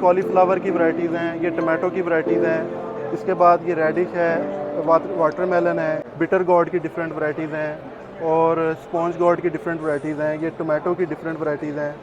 Cauliflower की varieties हैं, ये टमाटो की वैरायटीज़ हैं। इसके बाद ये रेडिश है, वाटरमेलन है, बिटर गॉड की डिफरेंट वैरायटीज़ हैं और स्पॉन्ज गॉड की डिफरेंट वैरायटीज़ हैं। ये टमाटो की डिफरेंट वैरायटीज़ हैं।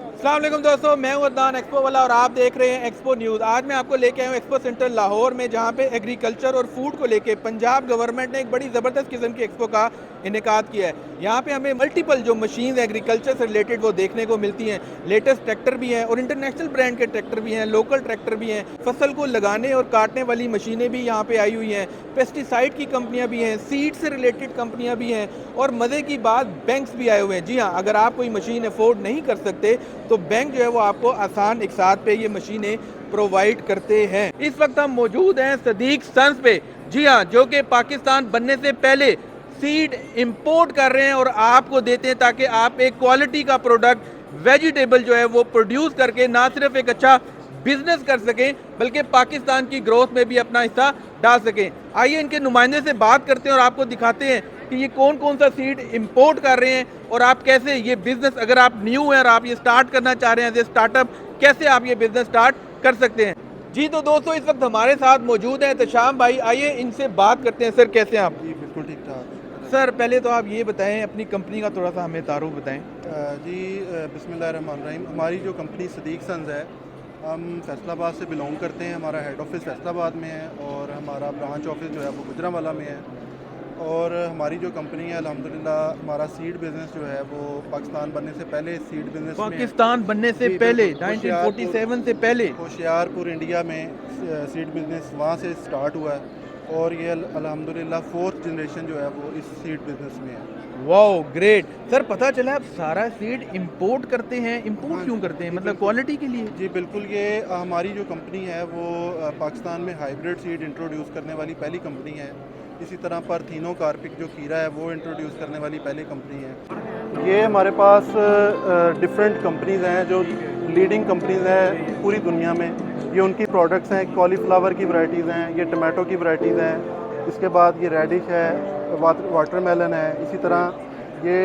अस्सलाम वालेकुम दोस्तों, मैं हूं अदनान एक्सपो वाला और आप देख रहे हैं एक्सपो न्यूज़। आज मैं आपको लेके आया हूं एक्सपो सेंटर लाहौर में, जहां पे एग्रीकल्चर और फूड को लेके पंजाब गवर्नमेंट ने एक बड़ी ज़बरदस्त किस्म की एक्सपो का इनेकाद किया है। यहाँ पे हमें मल्टीपल जो मशीन एग्रीकल्चर से रिलेटेड वो देखने को मिलती हैं। लेटेस्ट ट्रैक्टर भी हैं और इंटरनेशनल ब्रांड के ट्रैक्टर भी हैं, लोकल ट्रैक्टर भी हैं। फसल को लगाने और काटने वाली मशीनें भी यहाँ पे आई हुई हैं। पेस्टिसाइड की कंपनियाँ भी हैं, सीड से रिलेटेड कंपनियाँ भी हैं और मज़े की बात, बैंक्स भी आए हुए हैं। जी हाँ, अगर आप कोई मशीन अफोर्ड नहीं कर सकते तो बैंक जो है वो आपको आसान एक साथ पे ये मशीनें प्रोवाइड करते हैं। इस वक्त हम मौजूद हैं सदीक सन्स पे। जी हाँ, जो कि पाकिस्तान बनने से पहले सीड इंपोर्ट कर रहे हैं और आपको देते हैं ताकि आप एक क्वालिटी का प्रोडक्ट वेजिटेबल जो है वो प्रोड्यूस करके ना सिर्फ एक अच्छा बिजनेस कर सकें बल्कि पाकिस्तान की ग्रोथ में भी अपना हिस्सा डाल सकें। आइए इनके नुमाइंदे से बात करते हैं और आपको दिखाते हैं कि ये कौन कौन सा सीड इंपोर्ट कर रहे हैं और आप कैसे ये बिजनेस, अगर आप न्यू हैं और आप ये स्टार्ट करना चाह रहे हैं एज ए स्टार्टअप, कैसे आप ये बिजनेस स्टार्ट कर सकते हैं। जी तो दोस्तों, इस वक्त हमारे साथ मौजूद हैं एहतशाम भाई। आइए इनसे बात करते हैं। सर कैसे हैं आप? जी बिल्कुल ठीक ठाक। सर पहले तो आप ये बताएं, अपनी कंपनी का थोड़ा सा हमें तारुफ बताएं। जी बिस्मिल्लाहिर्रहमानिर्रहीम। हमारी जो कंपनी सदीक सन्स है, हम फैसलाबाद से बिलोंग करते हैं। हमारा हेड ऑफिस फैसलाबाद में है और हमारा ब्रांच ऑफिस जो है वो गुजरांवाला में है। और हमारी जो कंपनी है अल्हम्दुलिल्लाह, हमारा सीड बिज़नेस जो है वो पाकिस्तान बनने से पहले सीड बिज़नेस में पाकिस्तान बनने से जी पहले बिल्कुल 1947 से पहले होशियारपुर इंडिया में सीड बिज़नेस वहाँ से स्टार्ट हुआ है। और ये अल्हम्दुलिल्लाह फोर्थ जनरेशन जो है वो इस सीड बिज़नेस में है। Wow great. सर पता चला आप सारा सीड इंपोर्ट करते हैं। इंपोर्ट हाँ क्यों करते हैं? जी मतलब बिल्कुल। क्वालिटी के लिए? जी बिल्कुल, ये हमारी जो कंपनी है वो पाकिस्तान में हाइब्रिड सीड इंट्रोड्यूस करने वाली पहली कंपनी है। इसी तरह परथीनो कार्पिक जो खीरा है वो इंट्रोड्यूस करने वाली पहली कंपनी है। ये हमारे पास डिफरेंट कंपनीज़ हैं जो लीडिंग कंपनीज़ हैं पूरी दुनिया में। ये उनकी प्रोडक्ट्स हैं। कॉलीफ्लावर की वैरायटीज़ हैं, ये टमाटो की वैरायटीज़ हैं। इसके बाद ये रेडिश है, वाटरमेलन है। इसी तरह ये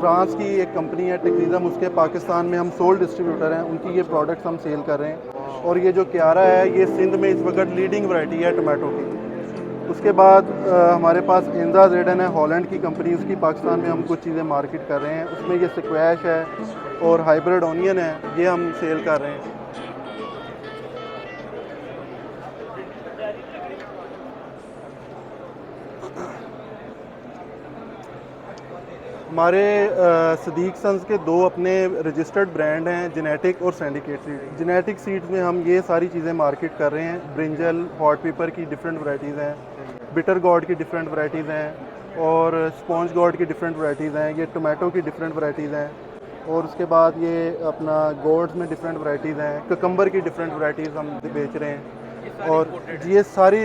फ्रांस की एक कंपनी है टेक्निज़म, उसके पाकिस्तान में हम सोल डिस्ट्रीब्यूटर हैं। उनकी ये प्रोडक्ट्स हम सेल कर रहे हैं। और ये जो क्यारा है ये सिंध में इस वक्त लीडिंग वैरायटी है टमाटो की। उसके बाद हमारे पास एंजा जेडन है, हॉलैंड की कंपनी, उसकी पाकिस्तान में हम कुछ चीज़ें मार्केट कर रहे हैं। उसमें ये स्क्वैश है और हाइब्रिड ऑनियन है, ये हम सेल कर रहे हैं। हमारे सदीक सन्स के दो अपने रजिस्टर्ड ब्रांड हैं, जेनेटिक और सिंडिकेट सीड। जेनेटिक सीड्स में हम ये सारी चीज़ें मार्केट कर रहे हैं। ब्रिंजल, हॉट पेपर की डिफरेंट वैरायटीज़ हैं, बिटर गॉड की डिफरेंट वैरायटीज़ हैं और स्पॉन्ज गॉड की डिफरेंट वैरायटीज़ हैं। ये टमाटो की डिफरेंट वैरायटीज़ हैं। और उसके बाद ये अपना गोड्स में डिफरेंट वैरायटीज़ हैं। ककम्बर की डिफरेंट वैरायटीज़ हम बेच रहे हैं। और ये सारी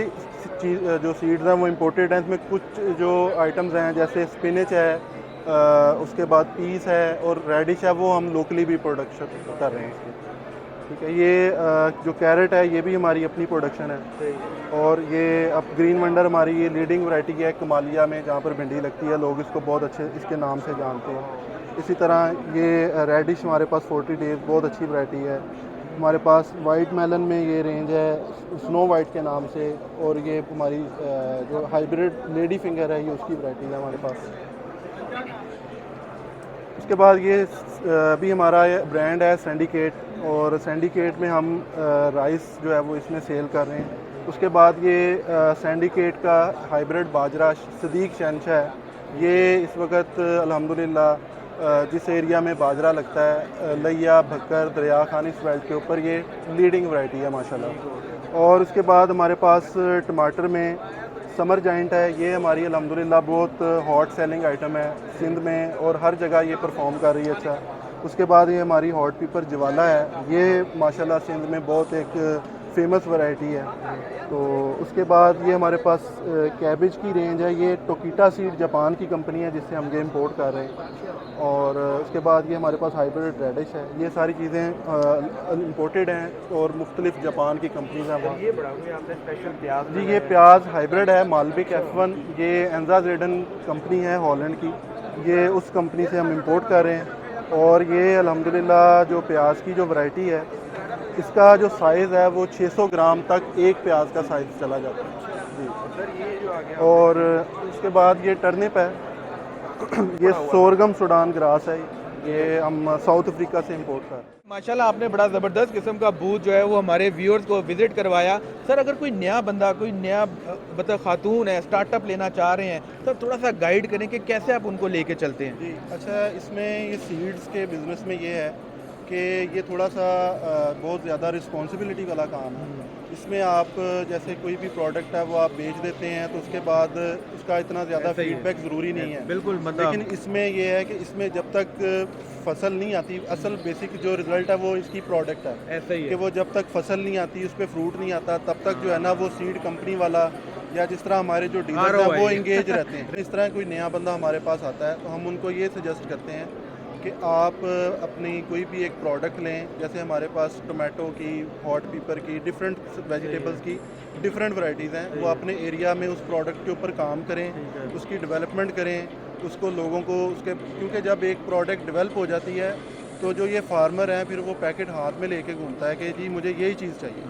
चीज़ जो सीड्स हैं वो इम्पोर्टेड हैं। इसमें कुछ जो आइटम्स हैं जैसे स्पिनच है, उसके बाद पीस है और रेडिश है, वो हम लोकली भी प्रोडक्शन कर रहे हैं इसकी। ठीक है, ये जो कैरेट है ये भी हमारी अपनी प्रोडक्शन है। और ये अब ग्रीन वंडर हमारी ये लीडिंग वैरायटी है कमालिया में, जहाँ पर भिंडी लगती है, लोग इसको बहुत अच्छे इसके नाम से जानते हैं। इसी तरह ये रेडिश हमारे पास 40 डेज़ बहुत अच्छी वैरायटी है। हमारे पास वाइट मेलन में ये रेंज है स्नो वाइट के नाम से। और ये हमारी जो हाइब्रिड लेडी फिंगर है ये उसकी वैरायटी है हमारे पास। उसके बाद ये भी हमारा ब्रांड है सिंडिकेट, और सिंडिकेट में हम राइस जो है वो इसमें सेल कर रहे हैं। उसके बाद ये सिंडिकेट का हाइब्रिड बाजरा सदीक शहनशाह है। ये इस वक्त अल्हम्दुलिल्लाह जिस एरिया में बाजरा लगता है, लैया, भक्कर, दरिया खान, इस बेल्ट के ऊपर ये लीडिंग वैरायटी है माशाल्लाह। और उसके बाद हमारे पास टमाटर में समर जाइंट है। ये हमारी अल्हम्दुलिल्लाह बहुत हॉट सेलिंग आइटम है सिंध में और हर जगह ये परफॉर्म कर रही है अच्छा। उसके बाद ये हमारी हॉट पेपर ज्वाला है, ये माशाल्लाह सिंध में बहुत एक फेमस वैरायटी है। तो उसके बाद ये हमारे पास कैबेज की रेंज है। ये टोकीटा सीड जापान की कंपनी है जिससे हम ये इम्पोर्ट कर रहे हैं। और उसके बाद ये हमारे पास हाइब्रिड रेडिश है। ये सारी चीज़ें इम्पोर्टेड हैं और मुख्तलिफ जापान की कंपनीज हैं वहाँ। ये बड़ा हुआ आपने स्पेशल प्याज जी ये प्याज हाइब्रिड है मालबिक F1। ये एंजा जेडन कंपनी है हॉलैंड की, ये उस कंपनी से हम इंपोर्ट कर रहे हैं। और ये अल्हम्दुलिल्लाह जो प्याज की जो वैरायटी है इसका जो साइज़ है वो 600 ग्राम तक एक प्याज का साइज़ चला जाता है जी। सर ये जो आ गया और उसके बाद ये टर्निप है, ये सोरगम सूडान ग्रास है, ये हम साउथ अफ्रीका से इंपोर्ट कर रहे हैं। माशाल्लाह आपने बड़ा ज़बरदस्त किस्म का बूथ जो है वो हमारे व्यूअर्स को विजिट करवाया। सर अगर कोई नया बंदा कोई नया मतलब खातून है स्टार्टअप लेना चाह रहे हैं तो थोड़ा सा गाइड करें कि कैसे आप उनको लेके चलते हैं। जी अच्छा, इसमें ये सीड्स के बिज़नेस में ये है कि ये थोड़ा सा बहुत ज़्यादा रिस्पॉन्सिबिलिटी वाला काम है। इसमें आप जैसे कोई भी प्रोडक्ट है वो आप बेच देते हैं तो उसके बाद उसका इतना ज़्यादा ऐसा ही है। फीडबैक ज़रूरी नहीं है। बिल्कुल लेकिन मतलब इसमें ये है कि इसमें जब तक फसल नहीं आती, असल बेसिक जो रिज़ल्ट है वो इसकी प्रोडक्ट है ऐसा ही कि है। वो जब तक फसल नहीं आती, उस पर फ्रूट नहीं आता, तब तक जो है ना वो सीड कंपनी वाला या जिस तरह हमारे जो डीलर हैं वो ROI इंगेज रहते हैं। इस तरह कोई नया बंदा हमारे पास आता है तो हम उनको ये सजेस्ट करते हैं कि आप अपनी कोई भी एक प्रोडक्ट लें, जैसे हमारे पास टोमेटो की, हॉट पेपर की, डिफरेंट वेजिटेबल्स की डिफरेंट वैरायटीज़ हैं, वो अपने एरिया में उस प्रोडक्ट के ऊपर काम करें, उसकी डेवलपमेंट करें, उसको लोगों को उसके, क्योंकि जब एक प्रोडक्ट डेवलप हो जाती है तो जो ये फार्मर हैं फिर वो पैकेट हाथ में लेके घूमता है कि जी मुझे यही चीज़ चाहिए।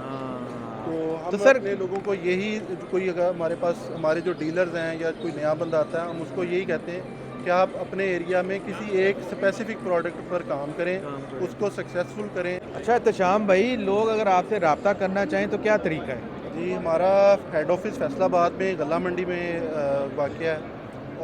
तो हम तो सर अपने लोगों को यही, कोई अगर हमारे पास हमारे जो डीलर्स हैं या कोई नया बंदा आता है, हम उसको यही कहते हैं कि आप अपने एरिया में किसी एक स्पेसिफिक प्रोडक्ट पर काम करें, उसको सक्सेसफुल करें। अच्छा तशाम भाई, लोग अगर आपसे रब्ता करना चाहें तो क्या तरीका है? जी हमारा हेड ऑफिस फैसलाबाद में गला मंडी में वाक़या है,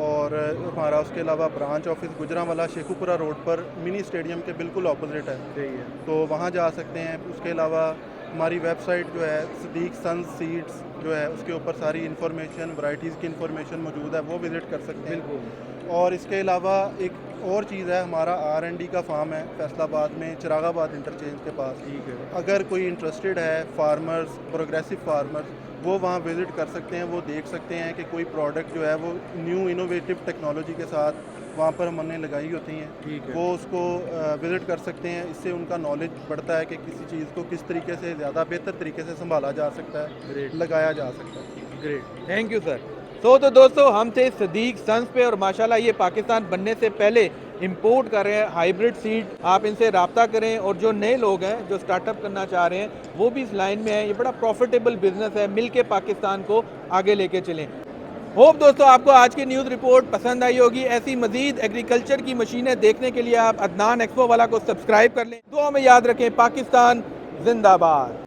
और हमारा उसके अलावा branch office Gujranwala Sheikhupura road पर मिनी स्टेडियम के बिल्कुल ऑपोजिट है, सही है। तो वहाँ जा सकते हैं। उसके अलावा हमारी वेबसाइट जो है सदीक सन्स सीड्स जो है उसके ऊपर सारी इन्फॉर्मेशन, वैरायटीज़ की इन्फॉर्मेशन मौजूद है, वो विज़िट कर सकते हैं। बिल्कुल। और इसके अलावा एक और चीज़ है, हमारा R&D का फार्म है फैसलाबाद में चिरागाबाद इंटरचेंज के पास। ठीक है। अगर कोई इंटरेस्टेड है फार्मर्स, प्रोग्रेसिव फार्मर्स, वो वहाँ विज़िट कर सकते हैं, वो देख सकते हैं कि कोई प्रोडक्ट जो है वो न्यू इनोवेटिव टेक्नोलॉजी के साथ वहाँ पर हमने लगाई होती हैं, ठीक है। वो उसको विज़िट कर सकते हैं। इससे उनका नॉलेज बढ़ता है कि किसी चीज़ को किस तरीके से ज़्यादा बेहतर तरीके से संभाला जा सकता है, ग्रेट। लगाया जा सकता है। Great, thank you sir. तो दोस्तों हम थे सदीक सन्स पे, और माशाल्लाह ये पाकिस्तान बनने से पहले इंपोर्ट कर रहे हैं हाइब्रिड सीड। आप इनसे रब्ता करें, और जो नए लोग हैं जो स्टार्टअप करना चाह रहे हैं वो भी इस लाइन में है। ये बड़ा प्रॉफिटेबल बिजनेस है, मिल के पाकिस्तान को आगे लेके चलें। होप दोस्तों आपको आज की न्यूज़ रिपोर्ट पसंद आई होगी। ऐसी मजीद एग्रीकल्चर की मशीनें देखने के लिए आप अदनान एक्सपो वाला को सब्सक्राइब कर लें। दुआ में याद रखें, पाकिस्तान जिंदाबाद।